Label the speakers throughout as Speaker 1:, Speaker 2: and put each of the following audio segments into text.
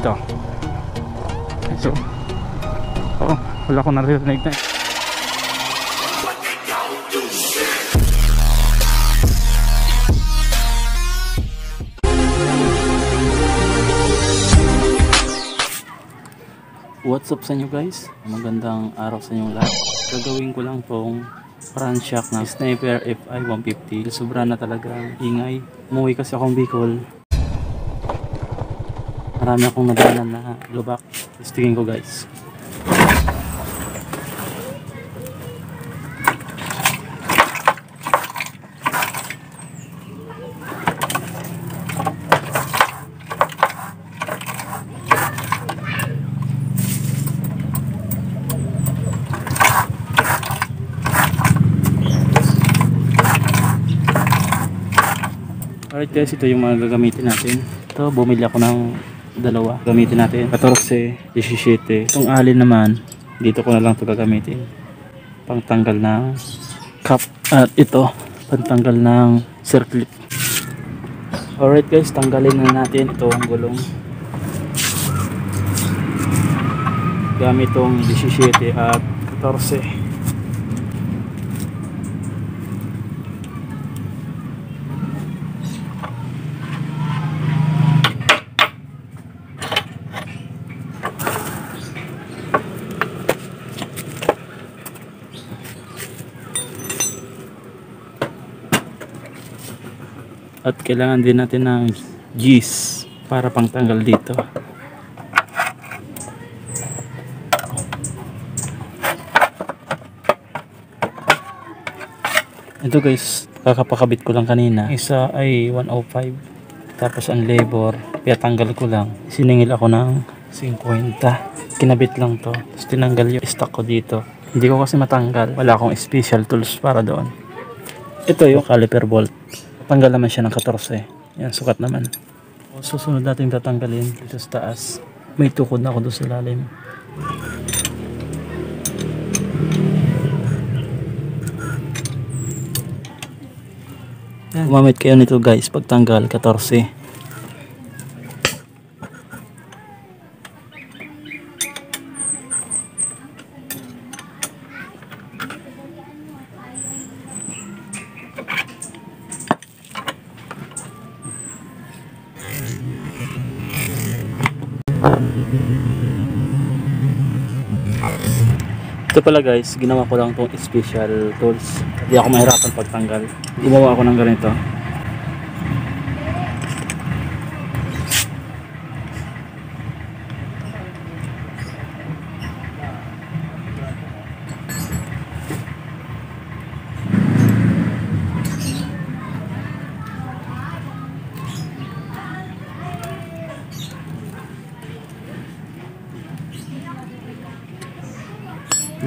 Speaker 1: dito. So, oh, wala akong narinig na. What's up sa inyo guys? Magandang araw sa inyong lahat. Gagawin ko lang tong front shock ng Sniper FI-150. Sobra na talaga ingay. Umuwi kasi akong Bicol. Marami akong nadaanan na lubak. Testingin ko guys. Alright guys, ito yung mga gagamitin natin. Ito, bumili ako ng dalawa. Gamitin natin 14, 17. Itong alin naman, dito ko na lang ito gagamitin. Pangtanggal ng cap. At ito, pantanggal ng circlip. Alright guys, tanggalin na natin itong gulong. Gamit itong 17 at 14. At kailangan din natin ng G's para pangtanggal dito. Ito guys, kakapakabit ko lang kanina. Isa ay 105. Tapos ang labor, pinatanggal ko lang. Siningil ako ng 50. Kinabit lang to. Tapos tinanggal yung stock ko dito. Hindi ko kasi matanggal. Wala akong special tools para doon. Ito yung caliper bolt. Tanggal naman siya ng 14. Yan, sukat naman. Susunod natin tatanggalin dito sa taas. May tukod na ako doon sa ilalim. Gumamit kayo nito guys pagtanggal 14. Ito pala guys, ginawa ko lang itong special tools. Hindi ako mahirapan pagtanggal. Gumawa ako ng ganito.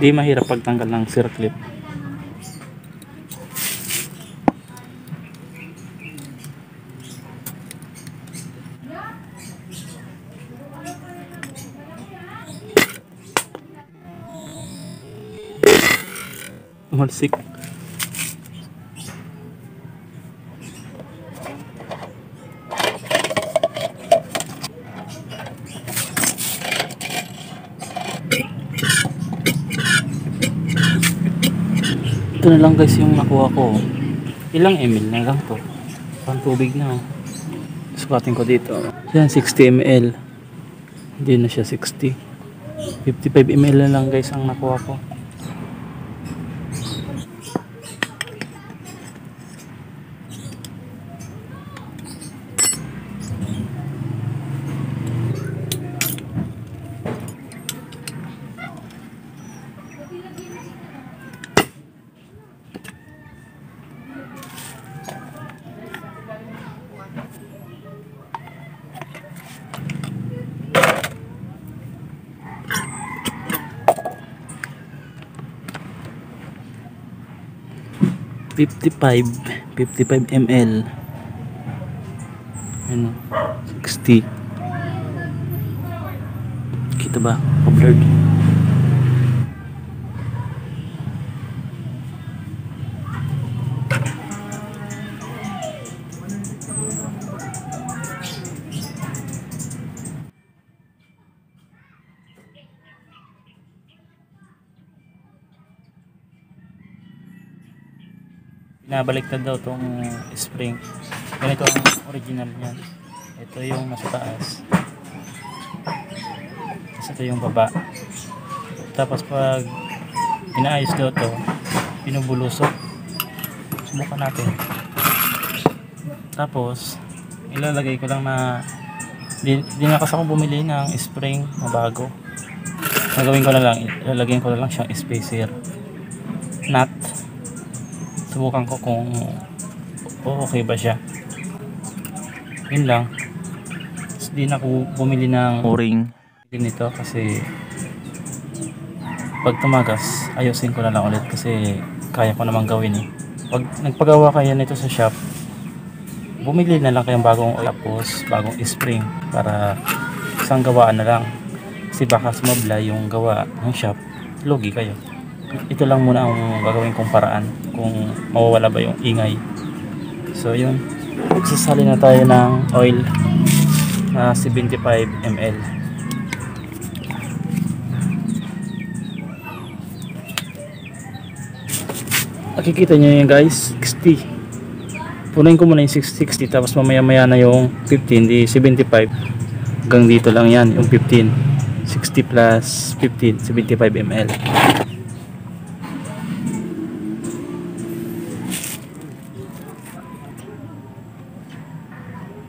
Speaker 1: Hindi mahirap pagtanggal ng circlip. Malsik. Ito na lang guys yung nakuha ko. Ilang ml na lang to. Pang tubig na. Sukatin ko dito. Yan 60 ml. Hindi na siya 60. 55 ml na lang guys ang nakuha ko. $55 ml. Ano? 60. Kita ba? Blurred. Binabaliktad daw tong spring. Ganito ang original niyan. Ito yung nasa taas. Tapos ito yung baba. Tapos pag inaayos daw to, pinubulusok. Subukan natin. Tapos ilalagay ko lang na di na kasi ako bumili ng spring na bago. Gagawin ko na lang, ilalagay ko na lang siyang spacer nut. Subukan ko kung okay ba siya. Yun lang. Tapos di na ako bumili ng o-ring nito kasi pag tumagas ayusin ko na lang ulit kasi kaya ko namang gawin eh. Pag nagpagawa kayo nito sa shop, bumili na lang kayong bagong tapos bagong spring para isang gawaan na lang kasi baka sumabla yung gawa ng shop, lugi kayo. Ito lang muna ang gagawin kong paraan kung mawawala ba yung ingay. So yun, magsasali na tayo ng oil na 75 ml. Nakikita nyo yun guys, 60. Punuin ko muna yung 60 tapos mamaya maya na yung 15, di 75. Hanggang dito lang yan yung 15. 60 plus 15, 75 ml.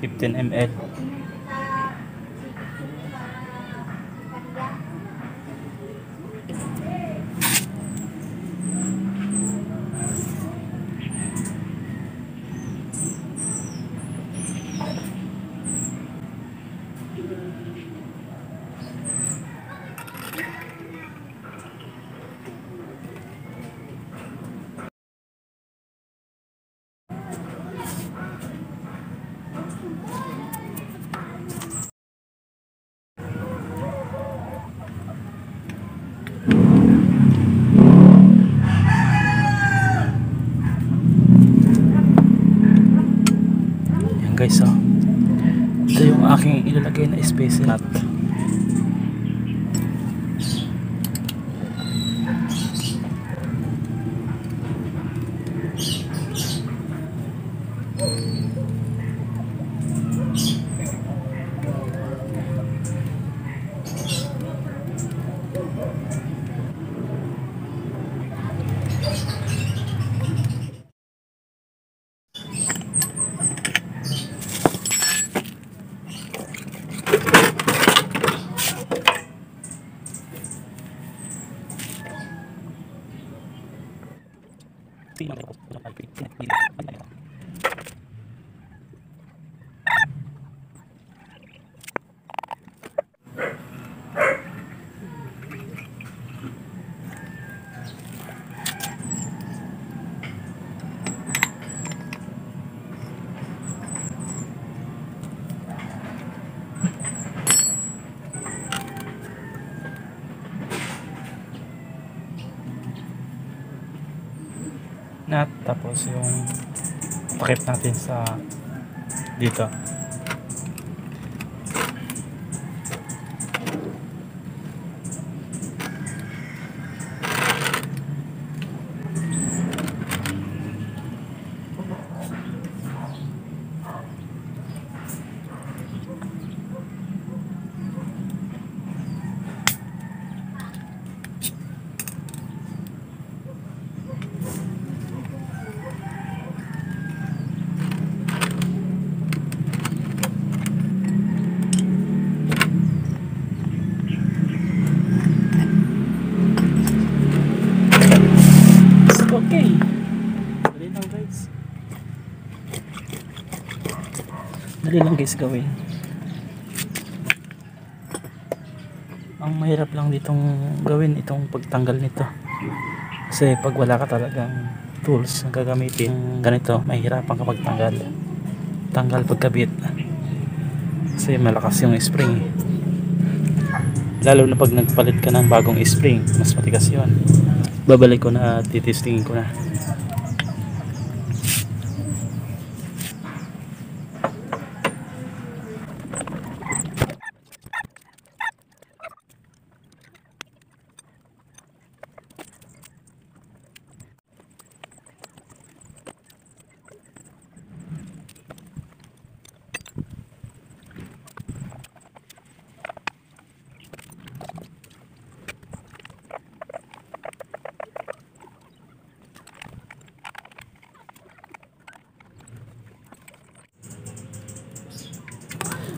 Speaker 1: 15 ml. Yan guys, oh. Ito yung aking ilalagay na spacer nut. Nut, tapos yung takip natin sa dito. Okay. Dali lang guys. Dali lang guys gawin. Ang mahirap lang ditong gawin itong pagtanggal nito. Kasi pag wala ka talagang tools na gagamitin ganito, mahirapan ka pagtanggal. Tanggal pagkabit. Kasi malakas yung spring. Lalo na pag nagpalit ka ng bagong spring, mas matigas yun. Babalik ko na at titestingin ko na.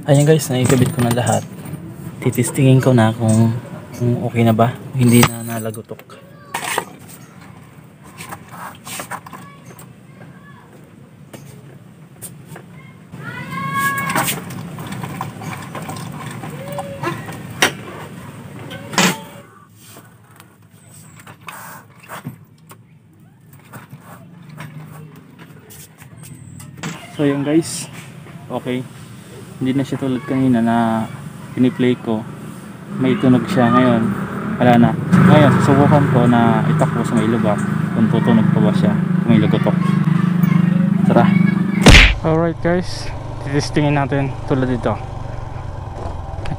Speaker 1: Ayan guys, naikabit ko na lahat. Titistingin ko na kung okay na ba, hindi na nalagotok. So yun guys, okay, hindi na siya tulad kanina na piniplay ko, may tunog siya. Ngayon wala na. Ngayon susubukan ko na itakbo sa may lubak kung tutunog pa ba siya kung may lugotok. Tara. Alright guys, titistingin natin tulad dito.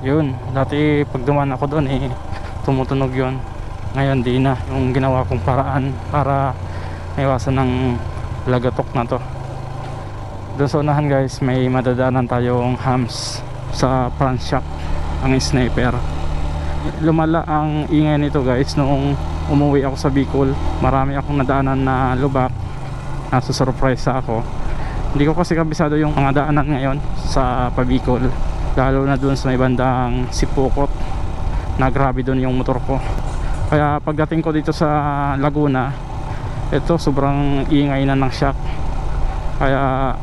Speaker 1: Yun, dati pag dumaan ako doon tumutunog yun. Ngayon di na. Yung ginawa kong paraan para maiwasan ng lagatok na to, doon sa unahan guys, may madadaanan tayong hams sa front shop, ang sniper. Lumala ang ingay nito guys. Noong umuwi ako sa Bicol, marami akong nadaanan na lubak, nasa surprise ako. Hindi ko kasi kabisado yung mga daanan ngayon sa Pabicol, lalo na doon sa may bandang Sipukot, na grabe doon yung motor ko. Kaya pagdating ko dito sa Laguna, ito sobrang ingay na ng shock. Kaya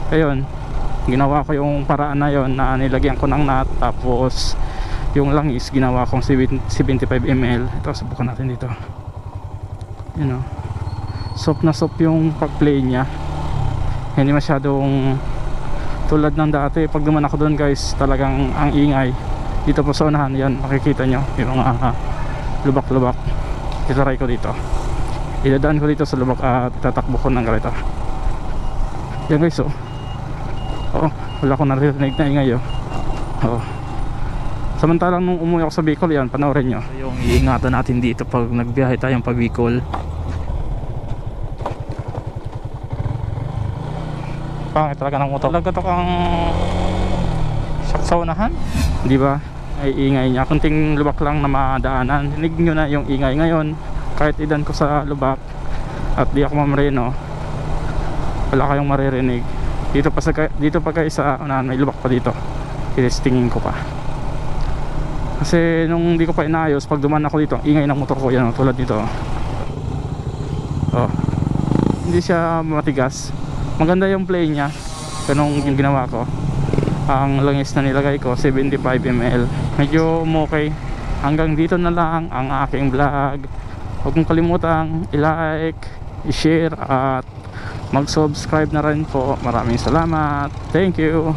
Speaker 1: ayun, ginawa ko yung paraan na yon, na nilagyan ko ng nut, tapos yung langis ginawa kong 75 ml. Ito, subukan natin dito. You know, soft na soft yung pag-play niya, hindi masyadong tulad ng dati. Pag duman ako doon guys, talagang ang ingay. Dito po sa unahan, yan makikita nyo yung mga lubak-lubak. Itaray ko dito, idadaan ko dito sa lubak at tatakbo ko ng ganito. Yan guys, oh. Oo, wala akong narinig na ingay, oh. Oo. Samantalang nung umuwi ako sa Bicol, yan, panoorin nyo yung iingatan natin dito pag nagbiyahe tayong pag Bicol. Pangit talaga ng motor. Talaga to kang shock sa unahan, di ba? Ay ingay niya, kunting lubak lang na madaanan. Hinig nyo na yung ingay. Ngayon kahit idan ko sa lubak at di ako mamarino, wala kayong maririnig. Dito pa guys sa unahan, may lubak pa dito. Tinestingin ko pa. Kasi nung di ko pa inaayos, pag duman ako dito, ingay ng motor ko, yan, tulad dito. Oh. Hindi siya matigas. Maganda yung play niya. Ganun yung ginawa ko. Ang langis na nilagay ko, 75 ml. Medyo okay. Hanggang dito na lang ang aking vlog. Huwag mong kalimutang i-like, i-share at mag-subscribe na rin po. Maraming salamat. Thank you.